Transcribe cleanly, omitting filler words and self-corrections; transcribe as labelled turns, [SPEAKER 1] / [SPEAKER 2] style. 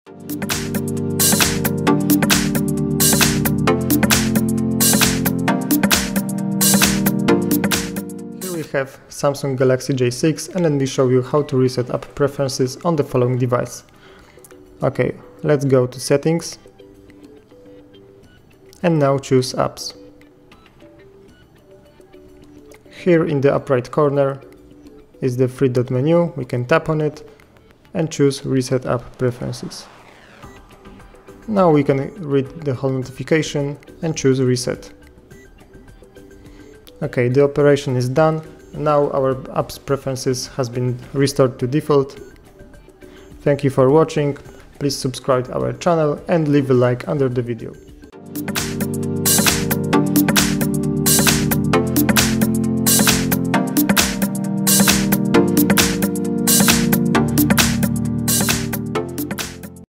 [SPEAKER 1] Here we have Samsung Galaxy J6, and let me show you how to reset app preferences on the following device. Okay, let's go to Settings and now choose Apps. Here in the upper right corner is the three-dot menu. We can tap on it and choose Reset App Preferences. Now we can read the whole notification and choose Reset. Okay, the operation is done. Now our app's preferences has been restored to default. Thank you for watching. Please subscribe to our channel and leave a like under the video.